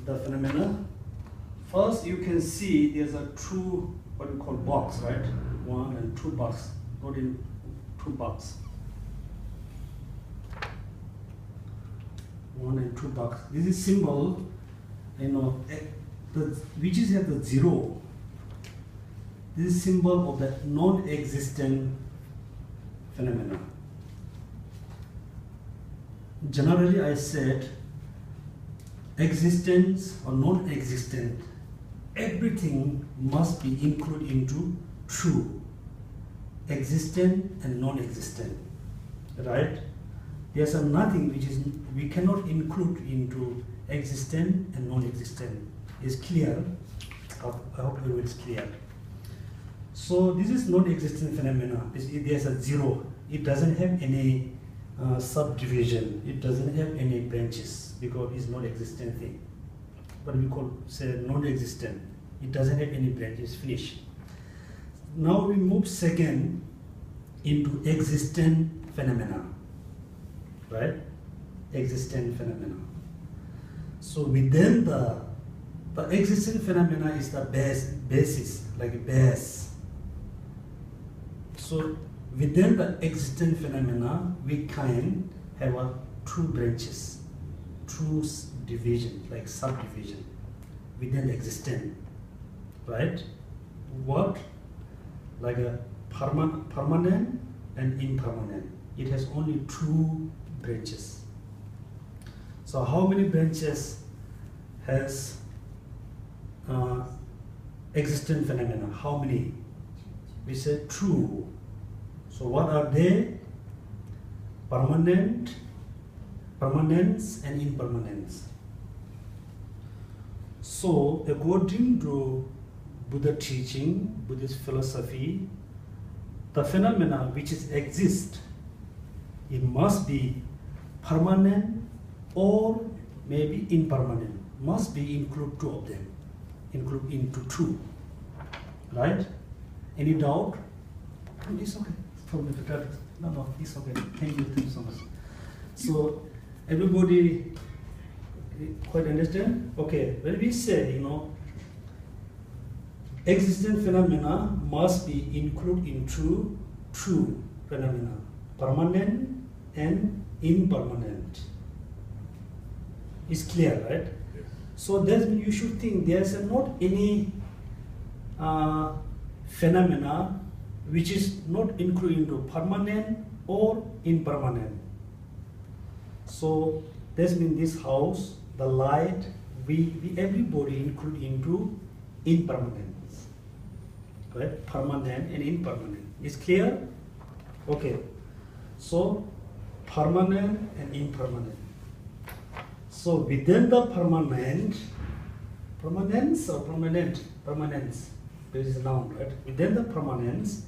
the phenomena. First, you can see there's a two, what we call box, right? 1 and 2 box, not in 2 box. 1 and 2 box. This is symbol, which is at the 0. This is symbol of the non-existent phenomena. Generally, I said existence or non-existent, everything must be included into true, existent and non-existent, right? There's nothing which is we cannot include into existent and non-existent. Is clear? I hope it's clear. So this is non-existent phenomena. There's a 0. It doesn't have any subdivision. It doesn't have any branches because it's non-existent thing. What we call say non-existent. It doesn't have any branches. Finished. Now we move second into existent phenomena. Right? Existent phenomena. So within the existent phenomena is the basis, like a base. So within the existent phenomena, we can have two branches, two division, like subdivision within the existent, right? What? Like a permanent and impermanent. It has only 2 branches. So how many branches has existent phenomena? How many? We said 2. So what are they? Permanence and impermanence. So according to Buddha teaching, Buddhist philosophy, the phenomena which exist, it must be permanent or maybe impermanent. Must be include 2 of them. Include into 2. Right? Any doubt? It's okay. No, it's okay. Thank you so much. So everybody quite understand? Okay, when we say, existent phenomena must be included into 2 phenomena, permanent and impermanent. It's clear, right? Yes. So that means you should think there's not any phenomena which is not included into permanent or impermanent. So that means this house, the light, we everybody include into impermanence, right? Permanent and impermanent. Is clear? Okay. So permanent and impermanent. So within the permanence, there is a noun, right? Within the permanence,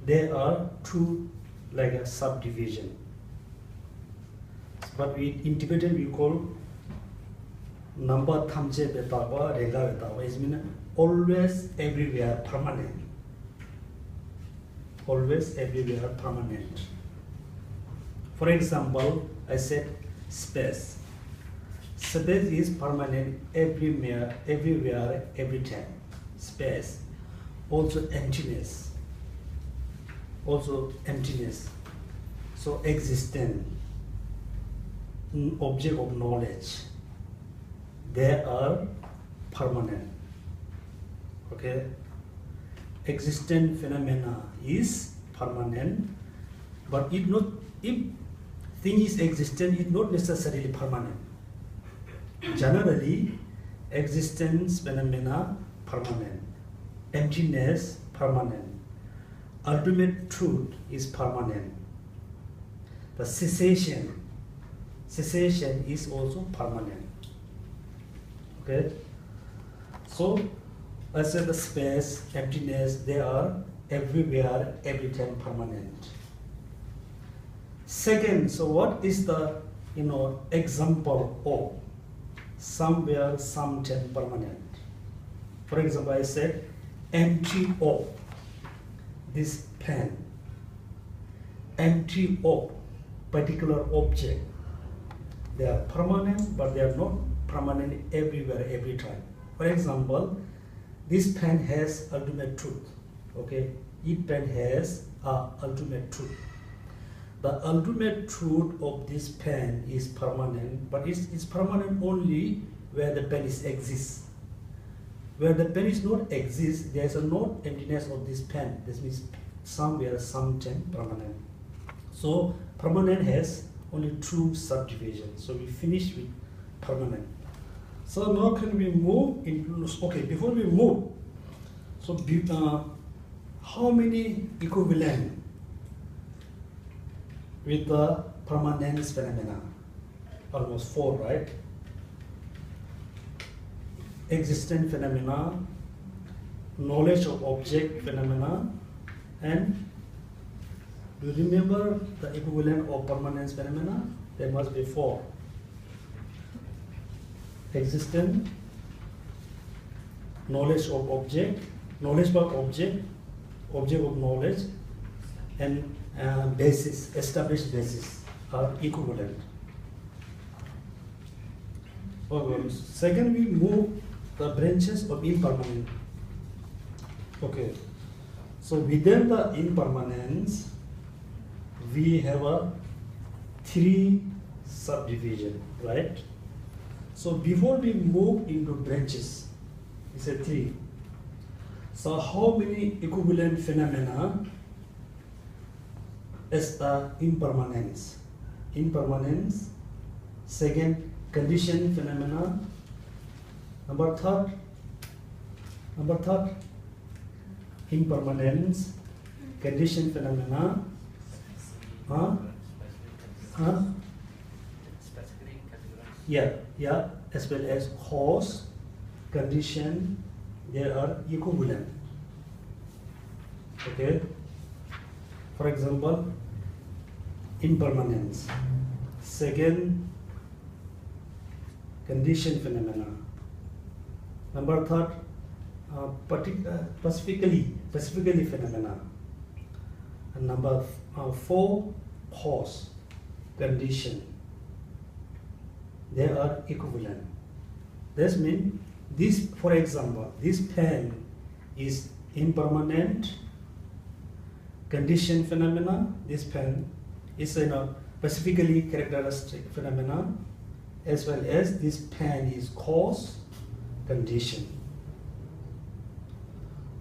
there are 2 like a subdivision. But in Tibetan we call number thamje betawa, rega betawa. It means always everywhere permanent. Always everywhere permanent. For example, I said space. Space is permanent everywhere, every time. Space. Also emptiness. So existence, object of knowledge, they are permanent. Okay? Existent phenomena is permanent, but if thing is existent, it's not necessarily permanent. Generally, existence phenomena permanent, emptiness permanent, ultimate truth is permanent. The cessation is also permanent. Okay? So I said the space, emptiness, they are everywhere, every time permanent. Second, so what is the example of somewhere, sometime permanent? For example, I said empty of this pen, empty of particular object. They are permanent, but they are not permanent everywhere, every time. For example, this pen has ultimate truth. Okay, each pen has a ultimate truth. The ultimate truth of this pen is permanent, but it's permanent only where the pen exists. Where the pen is not exist, there is no emptiness of this pen. This means somewhere, sometime permanent. So permanent has only two subdivisions. So we finish with permanent. So now can we move into, okay, before we move, so how many equivalent with the permanence phenomena? Almost 4, right? Existent phenomena, knowledge of object phenomena, and do you remember the equivalent of permanence phenomena? There must be 4. Existent, knowledge of object, knowledge about object, object of knowledge, and basis, established basis are equivalent. Okay. Second, we move the branches of impermanence. Okay, so within the impermanence, we have a 3 subdivision, right? So before we move into branches, we said 3. So how many equivalent phenomena is the impermanence? Impermanence. Second, condition phenomena. Number third, impermanence, condition phenomena. Yeah, as well as cause, condition, they are equivalent. Okay. For example, impermanence. Second, condition phenomena. Number third, specifically phenomena. And number 4, cause, condition. They are equivalent. This means this, for example, this pen is impermanent, condition phenomena. This pen is specifically characteristic phenomena, as well as this pen is cause, condition.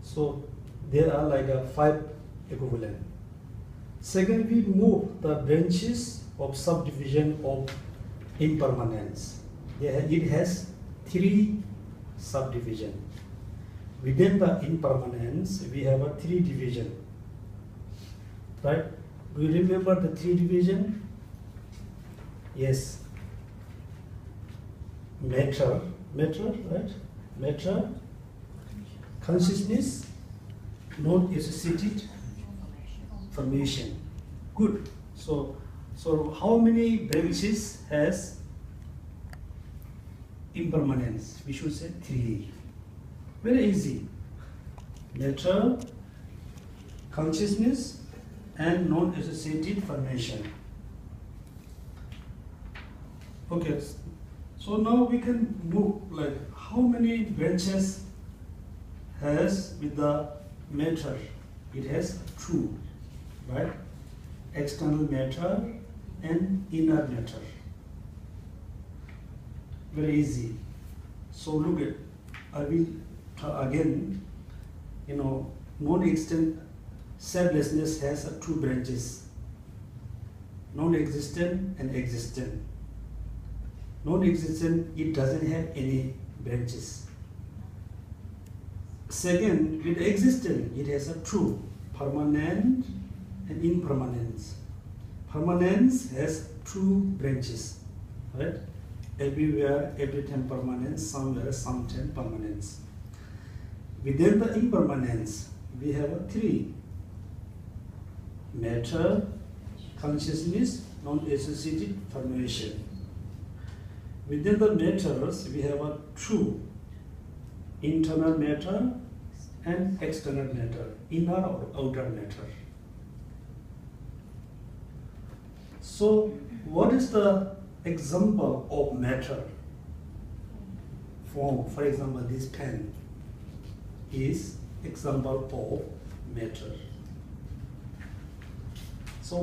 So there are like 5 equivalent. Second, we move the branches of subdivision of impermanence. It has 3 subdivision. Within the impermanence, we have a 3 division. Right? Do you remember the 3 division? Yes. Matter, right? Matter, consciousness, non-associated formation. Good. So how many branches has impermanence? We should say 3. Very easy. Matter, consciousness, and non-associated formation. Okay. So now we can move like how many branches has with the matter? It has 2, right? External matter and inner matter. Very easy. So look at, I will again, non-existent selflessness has 2 branches, non-existent and existent. Non-existent, it doesn't have any branches. Second, with existent, it has 2, permanent and impermanence. Permanence has 2 branches, right? Everywhere, every time permanence, somewhere, sometime permanence. Within the impermanence, we have 3. Matter, consciousness, non-associated formation. Within the matters, we have 2. Internal matter and external matter, inner or outer matter. So what is the example of matter? form. For example, this pen is example of matter. So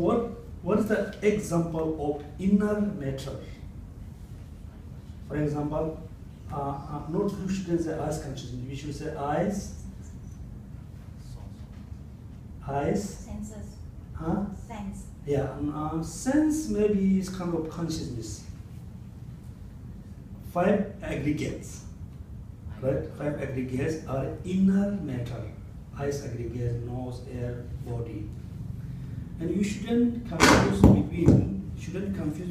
what is the example of inner matter? For example, not you shouldn't say eyes consciousness. We should say eyes. Senses. Huh? Sense. Yeah. Sense maybe is kind of consciousness. 5 aggregates, right? 5 aggregates are inner matter. Eyes aggregate, nose, ear, body. And you shouldn't confuse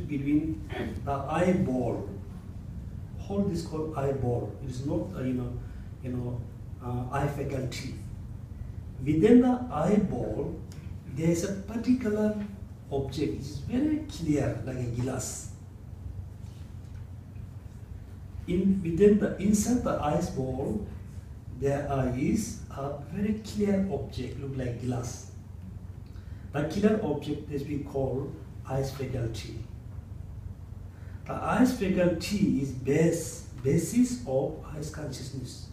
between the eyeball. Hold this called eyeball. It is not eye faculty. Within the eyeball, there is a particular object which is very clear, like a glass. Inside the eyeball, there is a very clear object, look like glass. The clear object is we call eyes faculty. The eyes faculty is basis of eyes consciousness.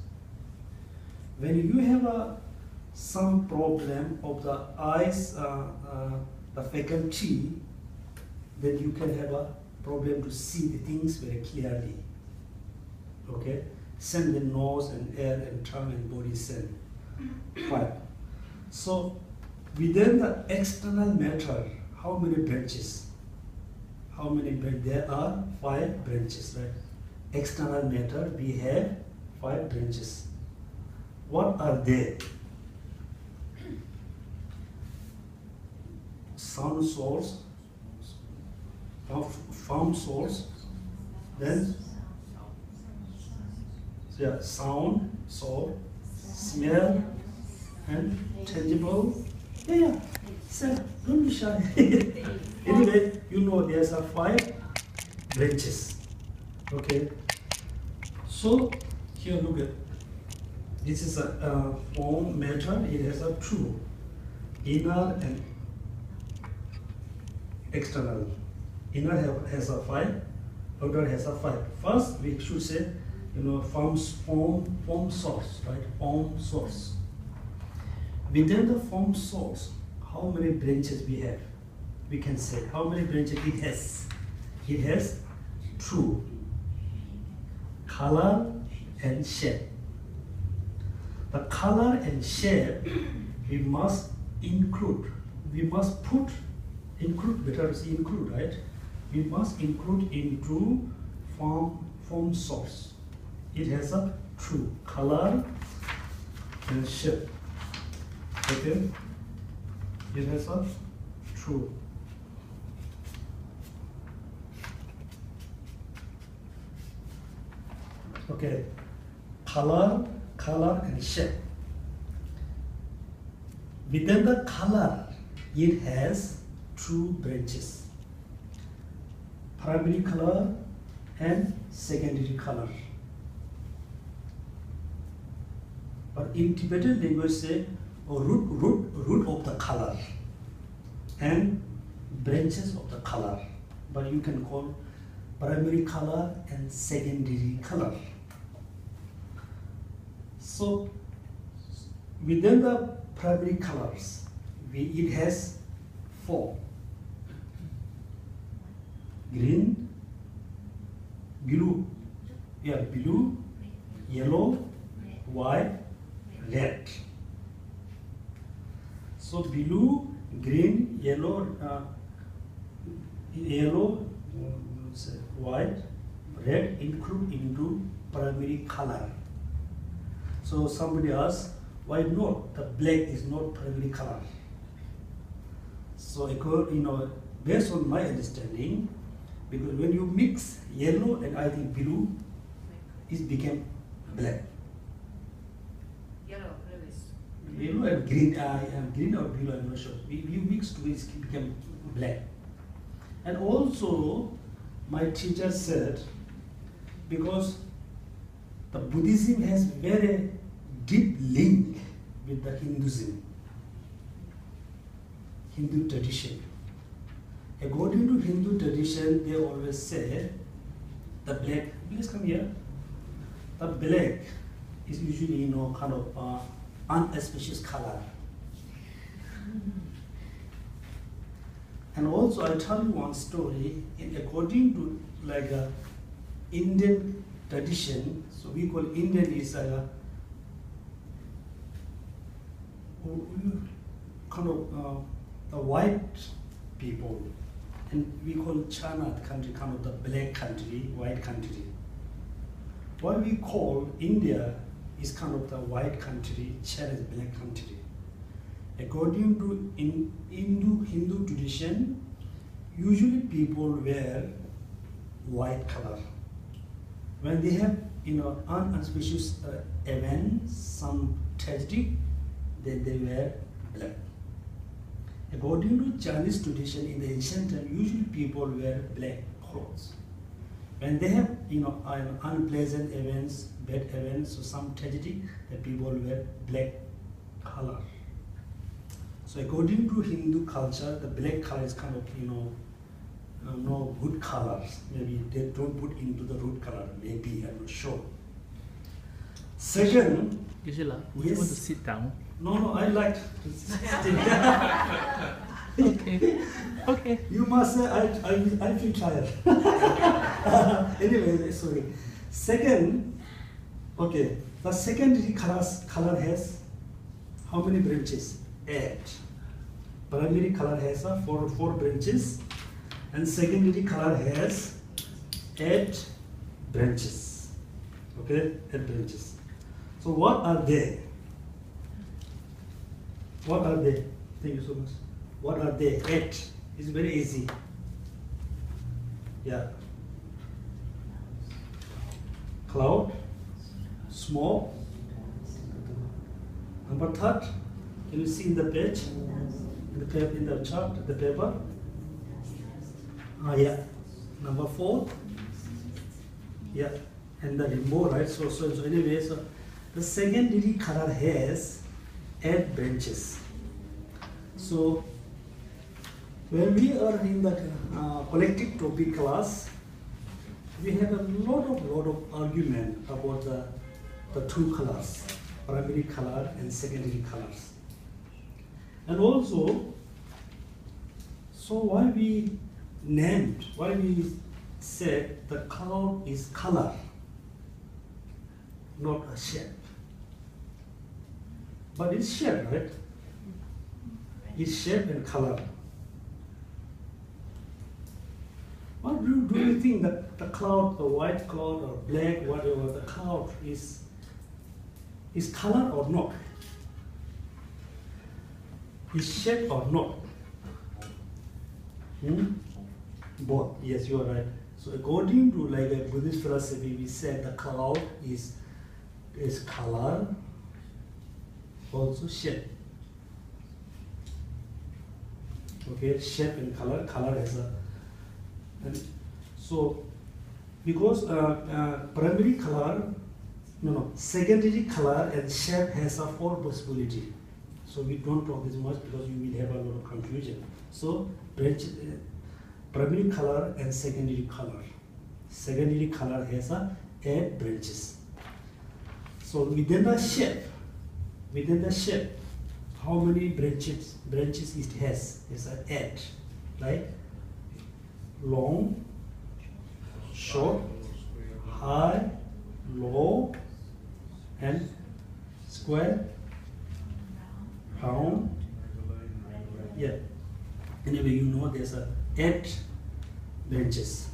When you have some problem of the eyes, the faculty, then you can have a problem to see the things very clearly. Okay, send the nose and ear and tongue and body send. 5. So within the external matter, how many branches? How many branches? There are 5 branches, right? External matter, we have 5 branches. What are they? Sound source, form source, then sound, soul, smell, and tangible. Yeah. So don't be shy. Anyway, you know there's 5 branches. Okay. So here look at this is a form matter. It has 2, inner and external. Inner has 5, outer has 5. First, we should say, form source, right? Form source. Within the form source, how many branches we have? We can say how many branches it has. It has 2, color and shape. The color and shape we must include. We must include, better to say include, right? We must include into form source. It has 2, color and shape. Okay? It has 2. Okay, color and shape. Within the color, it has 2 branches, primary color and secondary color. But in Tibetan language say root of the color and branches of the color. But you can call primary color and secondary color. So within the primary colors, it has 4. Green, blue, yellow, white, red. So blue, green, yellow, white, red include into primary color. So somebody asks, why not? The black is not primary color. So based on my understanding, because when you mix yellow and I think blue, it became black. Yellow and green, green or blue, I'm not sure. You mix two, it became black. And also, my teacher said, because the Buddhism has very deep link with the Hinduism, Hindu tradition. According to Hindu tradition, they always say the black, please come here, the black is usually, you know, kind of unauspicious color. And also, I'll tell you one story. According to like a Indian tradition, so we call Indian is kind of the white people, and we call China country kind of the black country, white country. What we call India is kind of the white country, China is black country. According to Hindu tradition, usually people wear white color. When they have, you know, unauspicious events, some tragedy, then they wear black. According to Chinese tradition, in the ancient time, usually people wear black clothes. When they have, you know, unpleasant events, bad events, or some tragedy, the people wear black color. So according to Hindu culture, the black color is kind of, you know, no good colors. Maybe they don't put into the root color. Maybe, I'm not sure. Second, Gisela, would you want to sit down? No, I like to sit. Okay. Okay. You must say I feel tired. Anyway, sorry. Second, okay, the secondary color has how many branches? 8. Primary color has four branches, and secondary color has 8 branches. Okay, 8 branches. So what are they? What are they? Thank you so much. What are they? 8. It's very easy. Yeah. Cloud, smoke. Number 3, can you see in the page? In the chart, the paper? Yeah. Number 4. Yeah. And the rainbow, right? So anyway, so the secondary color has 8 branches. So when we are in the collective topic class, we have a lot of argument about the 2 colors, primary color and secondary colors. And also, so why we said the cloud is color, not a shape. But it's shape, right? It's shape and color. What do you think that the cloud, the white cloud or black, whatever, the cloud is color or not? Is shape or not? Both. Yes, you are right. So according to like a Buddhist philosophy, we said the cloud is color, also shape. Okay, shape and color. Color has a. And so because primary color, secondary color and shape has a 4 possibility. So we don't talk this much because you will have a lot of confusion. So primary color and secondary color. Secondary color has 8 branches. So within the shape, how many branches it has? It's 8, right? Long, short, high, low, and square, round. Yeah. Anyway, you know there's 8 branches.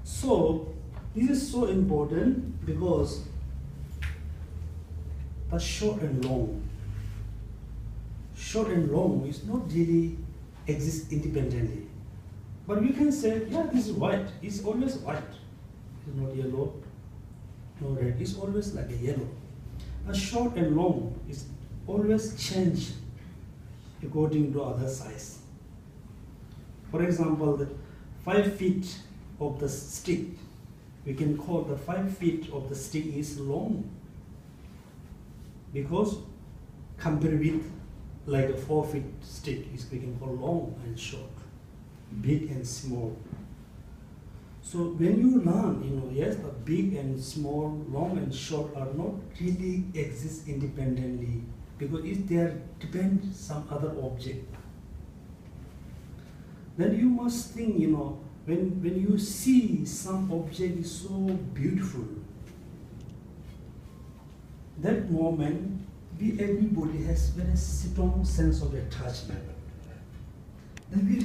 So this is so important because the short and long is not really exist independently. But we can say, yeah, this is white. It's always white. It's not yellow, no red. It's always like a yellow. A short and long is always change according to other size. For example, the 5 feet of the stick, we can call the 5 feet of the stick is long because compared with like a 4 feet stick, we can call long and short, big and small. So when you learn, yes, the big and small, long and short are not really exist independently, because if they are depend some other object, then you must think, when you see some object is so beautiful, that moment, everybody has very strong sense of attachment. Then we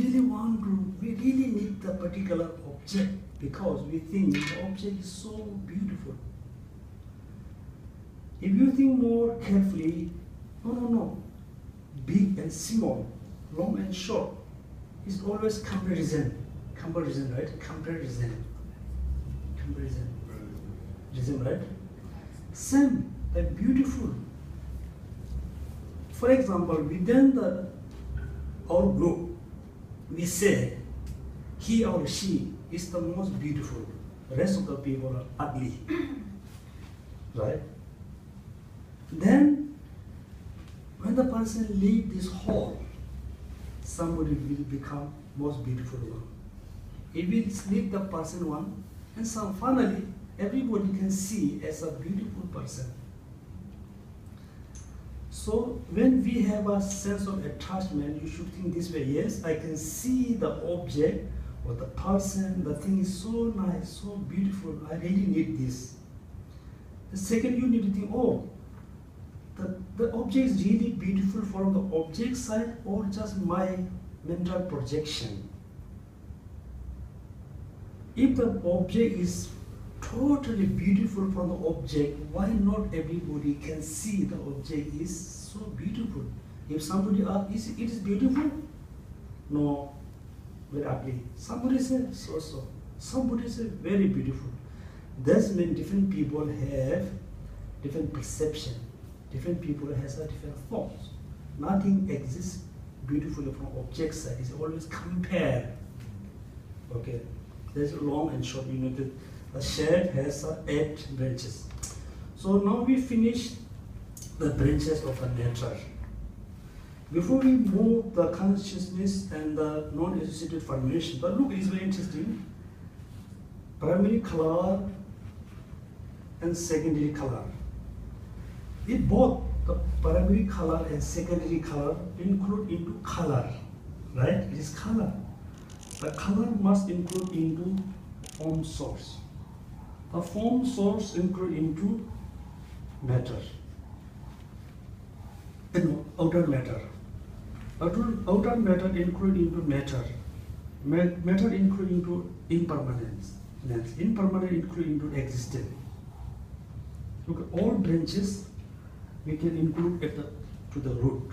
really need the particular object, because we think the object is so beautiful. If you think more carefully, no, big and small, long and short, is always comparison, right? Comparison, right? Same, like beautiful. For example, within our group, we say he or she is the most beautiful. The rest of the people are ugly, right? Then, when the person leaves this hall, somebody will become most beautiful one. It will leave the person one, and finally everybody can see as a beautiful person. So when we have a sense of attachment, you should think this way: yes, I can see the object or the person, the thing is so nice, so beautiful, I really need this. The second, you need to think, oh, the object is really beautiful from the object side or just my mental projection. If the object is totally beautiful from the object, why not everybody can see the object is so beautiful? If somebody asks, it is beautiful? No, very ugly. Somebody says so. Somebody says very beautiful. That means different people have different perception. Different people has a different thoughts. Nothing exists beautifully from object side. It's always compare. Okay, there's long and short. The shape has 8 branches. So now we finish the branches of a nature. Before we move the consciousness and the non-associated formation, but look, it's very interesting. Primary color and secondary color. If both the primary color and secondary color include into color, right? It is color. The color must include into form source. The form source include into matter. Outer matter. Outer matter include into matter. Matter include into impermanence. Impermanence include into existence. Look, all branches we can include to the root,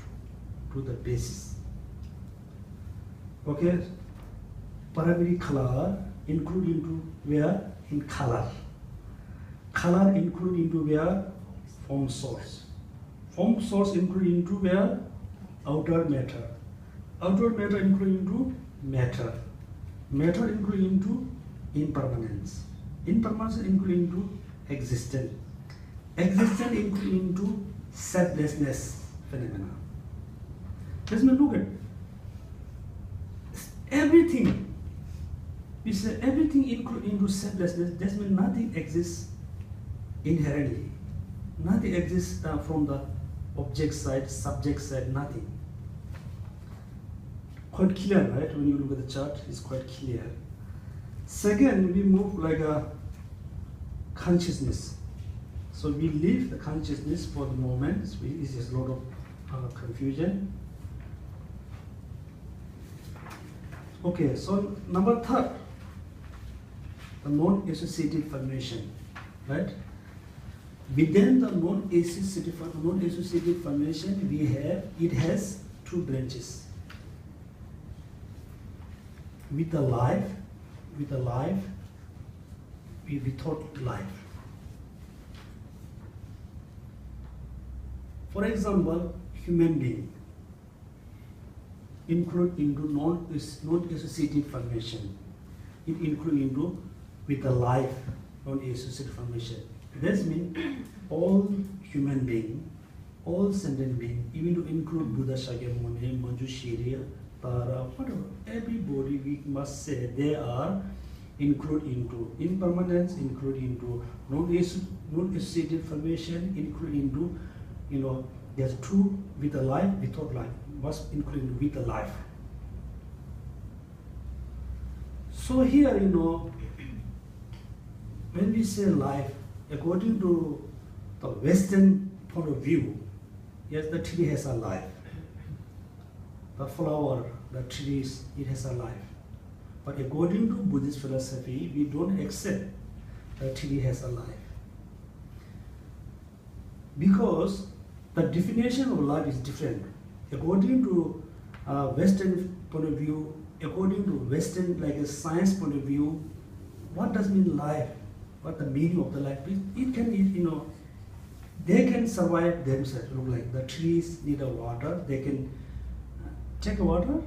to the basis. Okay, primary color include into where? In color. Color include into where? Form source. Form source include into where? Outer matter. Outer matter include into matter. Matter include into impermanence. Impermanence include into existence. Existence include into selflessness phenomena. Let's look at everything. We say everything include into selflessness. That means nothing exists inherently. Nothing exists from the object side, subject side, nothing. Quite clear, right? When you look at the chart, it's quite clear. Second, we move like a consciousness. So we leave the consciousness for the moment. This is a lot of confusion. Okay, so number 3, the non-associated formation, right? Within the non-associated formation, it has 2 branches. With the life, without life. For example, human being include into non-associated formation. It include into with the life, non-associated formation. That means all human being, all sentient being, even to include Buddha, Shakyamuni, Manjushri, Tara, whatever, everybody we must say they are include into impermanence, include into non-associated formation, include into, there's true with a life, without life, must include into with a life. So here, when we say life, according to the Western point of view, yes, the tree has a life. The flower, the trees, it has a life. But according to Buddhist philosophy, we don't accept the tree has a life. Because the definition of life is different. According to Western point of view, according to Western, like a science point of view, what does mean life? What the meaning of the life? It can, they can survive themselves. Look like the trees need a water. They can take water.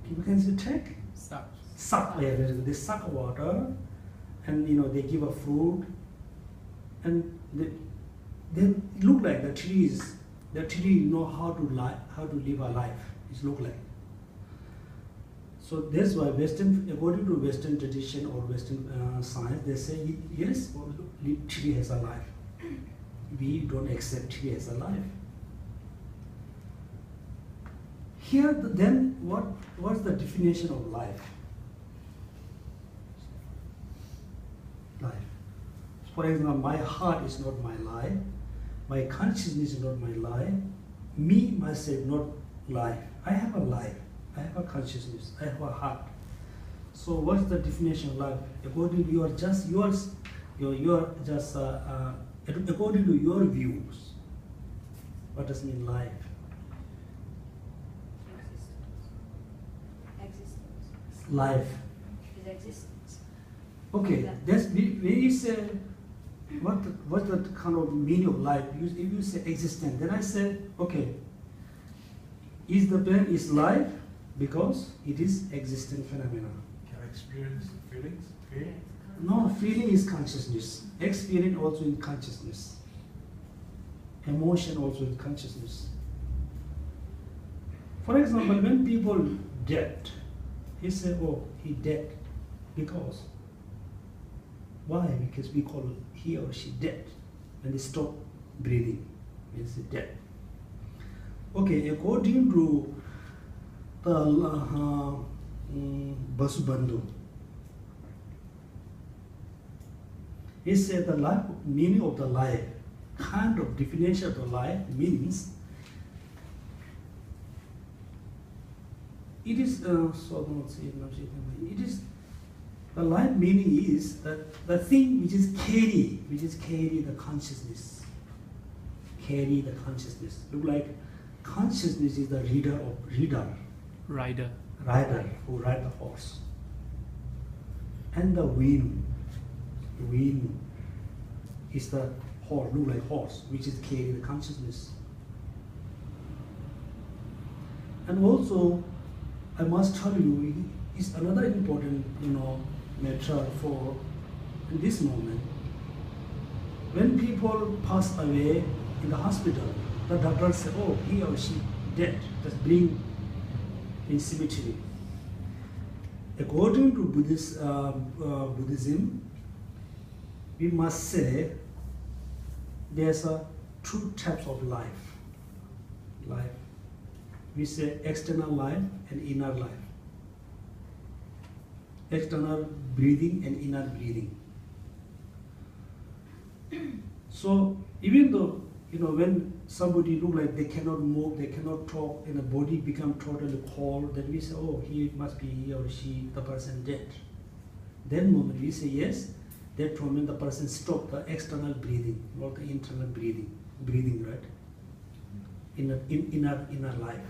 People can say take. Suck. Yeah, they suck water, and they give a fruit, and they look like the trees. The tree know how to live a life. It look like. So that's why according to Western tradition or Western science, they say yes, tree has a life. We don't accept tree as a life. Here, then, what's the definition of life? Life. For example, my heart is not my life. My consciousness is not my life. Me, myself, not life. I have a life. I have a consciousness. I have a heart. So, what's the definition of life? According to according to your views, what does mean life? Existence. Life. Is existence. Okay, that's when you say what's the kind of meaning of life? If you say existence, then I say, okay, is the brain is life because it is existent phenomena. Can I experience feelings? Okay. No, feeling is consciousness. Experience also in consciousness. Emotion also in consciousness. For example, when people dead, he say, oh, he dead. Because. Why? Because we call he or she dead. When they stop breathing, means dead. Okay, according to the Basubandhu, he said the life, meaning of the life, kind of definition of the life means it is it is the life meaning is that the thing which is carry the consciousness, carry the consciousness. Look like consciousness is the rider who ride the horse, and the wind is the horse, look like horse, which is carry the consciousness. And also, I must tell you, is another important, matter for in this moment. When people pass away in the hospital, the doctor say, oh, he or she dead, just bring in cemetery. According to Buddhism, we must say there's two types of life. We say external life and inner life. External breathing and inner breathing. So even though, when somebody look like they cannot move, they cannot talk, and the body become totally cold, then we say, oh, he must be he or she, the person dead. Then moment we say yes, that moment the person stop the external breathing, not the internal breathing, right? Inner life.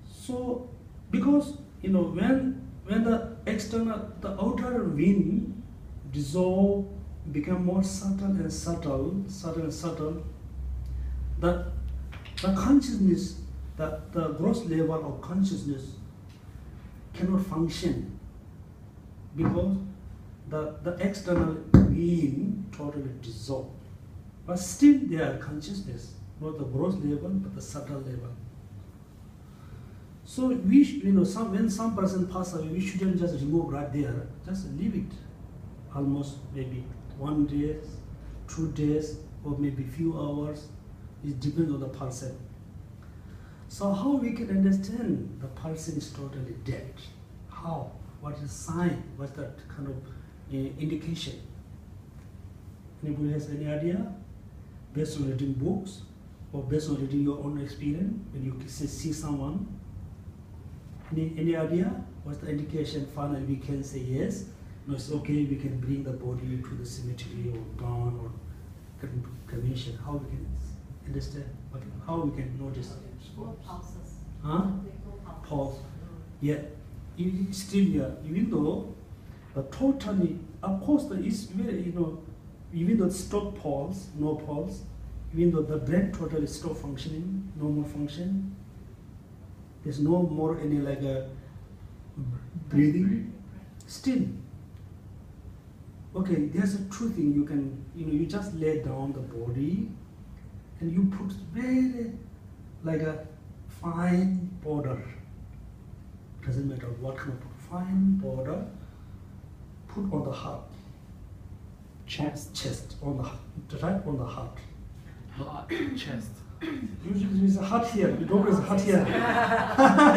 So, because when the outer wind dissolve, become more subtle and subtle, the consciousness, the gross level of consciousness cannot function because the external wind totally dissolve. But still there are consciousness, not the gross level, but the subtle level. So we, when some person pass away, we shouldn't just remove right there. Just leave it, almost maybe 1 day, 2 days, or maybe few hours. It depends on the person. So how we can understand the person is totally dead? How? What is the sign? What's that kind of indication? Anybody has any idea? Based on reading books or based on reading your own experience, when you see someone, any idea? What's the indication? Finally, we can say yes. No, it's okay. We can bring the body to the cemetery or burn or cremation. How we can understand? Okay. How we can notice? More pulses. Huh? They go pulses. Pulse. Yeah. Still here, even though the totally, of course, there is very, even though stop pulse, no pulse, even though the brain totally stop functioning, no more function, there's no more any like a breathing, still. Okay, there's a true thing. You can, you just lay down the body and you put very like a fine powder. Doesn't matter what kind of fine powder, put on the heart. Chest on the heart, right on the heart. Heart, chest. Usually there's a heart here. You don't raise a heart here.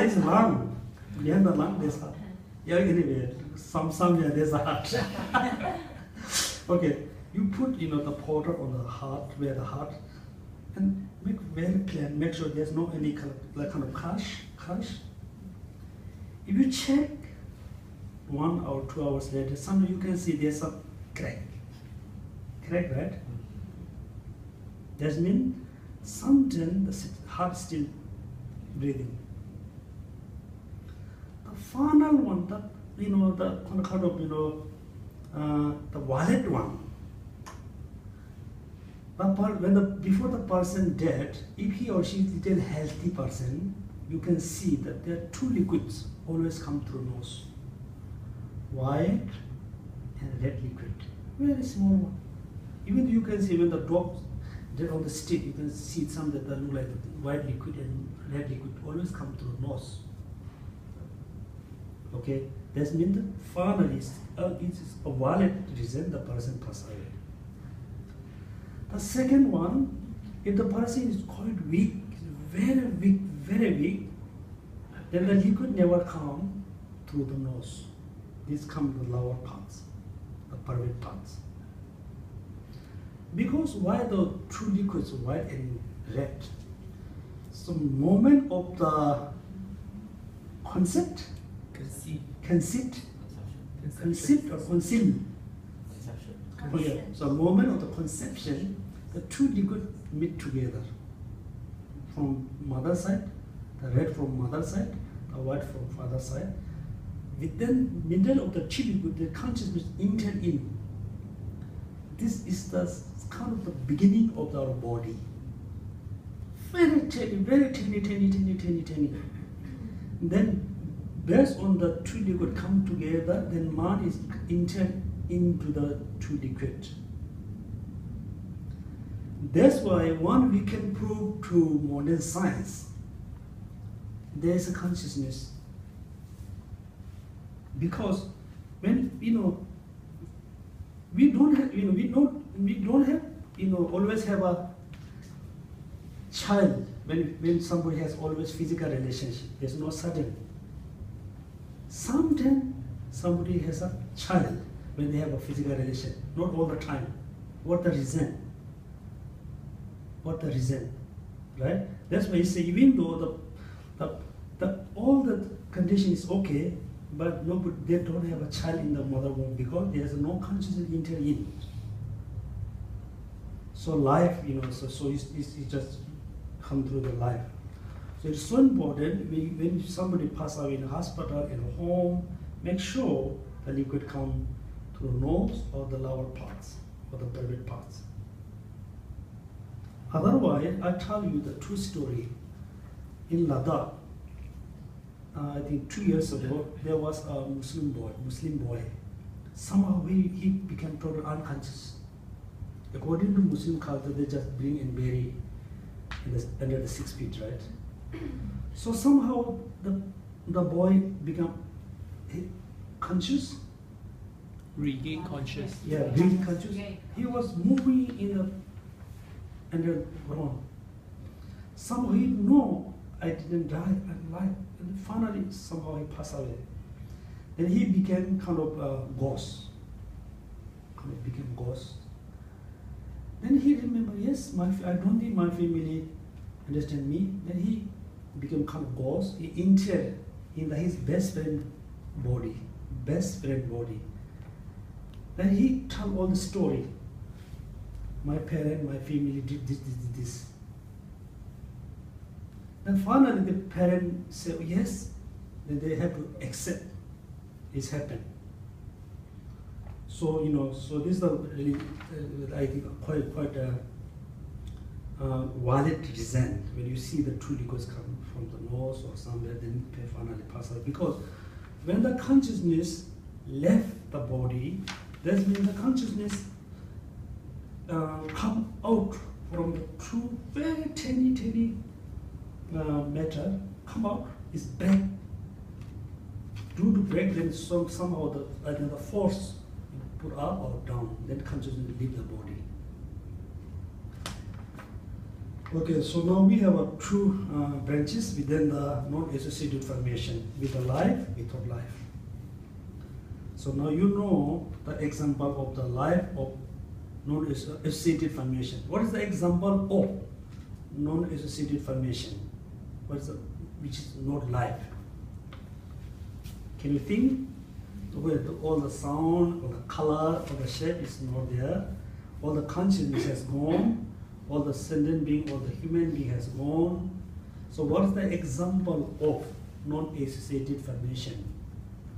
It's lung. Behind the lung there's heart. Yeah, anyway, somewhere there's a heart. Okay, you put the powder on the heart, where the heart, and make very clear. Make sure there's no any kind of crash. If you check 1 or 2 hours later, sometimes you can see there's a crack. Crack, right? That means sometimes the heart still breathing. The final one, the kind of the wallet one. Before the person dead, if he or she is a little healthy person, you can see that there are 2 liquids always come through nose. White and red liquid. Very small one. Even you can see when the dogs dead on the stick, you can see some that look like white liquid and red liquid always come through nose. Okay, that means that finally it is a valid reason the person passed away. The second one, if the person is quite weak, very weak, then the liquid never come through the nose. This comes to the lower parts, the private parts. Because why the two liquids, white and red? So moment of the concept, conceit or conceal. Oh, yeah. So moment of the conception, the two liquids meet together. From mother side, the red from mother side, the white from father side. Within middle of the two liquid, the consciousness enter in. This is the kind of the beginning of our body. Very tiny. Then based on the two liquid come together, then man is entered into the two liquid. That's why one we can prove to modern science, there is a consciousness. Because when we don't have always have a child when somebody has always physical relationship. There's no sudden. Sometimes somebody has a child when they have a physical relation, not all the time. What the reason? What the reason? Right? That's why you say even though all the condition is okay, but nobody, they don't have a child in the mother womb because there's no consciousness enter in. So life, so it's just come through the life. So it's so important when somebody passes away in a hospital, in a home, make sure the liquid come through nose or the lower parts or the private parts. Otherwise, I tell you the true story. In Ladakh, I think 2 years ago, there was a Muslim boy. Somehow he became totally unconscious. According to Muslim culture, they just bring and bury under the 6 feet, right? So somehow the boy become conscious. Regain conscious. Yeah, being conscious. He was moving in the underground. Somehow he know I didn't die, I'm alive. And finally somehow he passed away. Then he became kind of a ghost. Kind of became ghost. Then he remembered, yes, I don't think my family understand me. Then he became kind of ghost. He entered in his best friend body. Best friend body. Then he told all the story. My parent, my family did this. Then finally the parent said yes, then they have to accept it's happened. So so this is a really I think quite a valid reason when you see the two liquids come from the nose or somewhere, then they finally pass out. Because when the consciousness left the body, that means the consciousness come out from the two very tiny matter, come out, is break. Due to break, then somehow the force put up or down, then consciousness leave the body. Okay, so now we have two branches within the non-associated formation, with the life, without life. So now you know the example of the life of non-associated formation. What is the example of non-associated formation? Which is not life? Can you think? Where all the sound, all the color, all the shape is not there. All the consciousness has gone. All the sentient being, all the human being has gone. So what is the example of non-associated formation?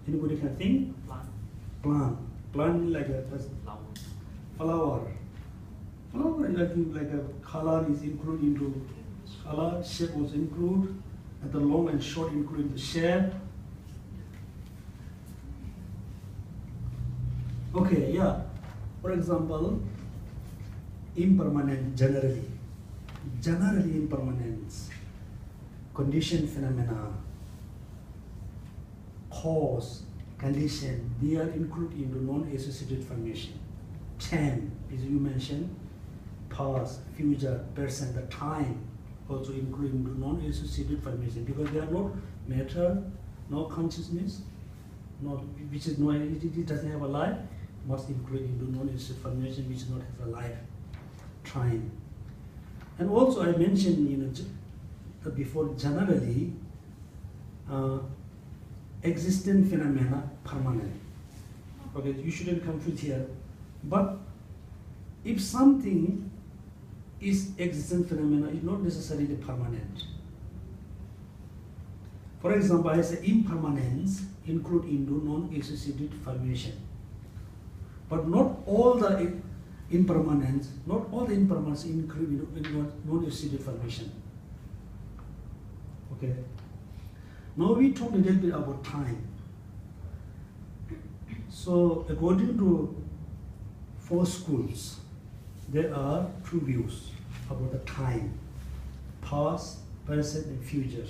Anybody can think? Plant. Plant like a flower. Flower like a color is included into color, shape was included, and the long and short include the shape. Okay, yeah. For example, impermanent generally impermanence, condition phenomena, cause, condition, they are included into non-associated formation. Time, as you mentioned, past, future, present, the time also included into non-associated formation because they are not matter, no consciousness, which is no, it doesn't have a life, must include into non-associated formation which does not have a life. Time. And also I mentioned before generally existent phenomena permanent. Okay, you shouldn't confuse here. But if something is existent phenomena, it's not necessarily permanent. For example, I say impermanence include into non-associated formation. But not all the impermanence include in non-associated formation. Okay. Now we talk a little bit about time. So according to 4 schools, there are 2 views about the time, past, present, and future.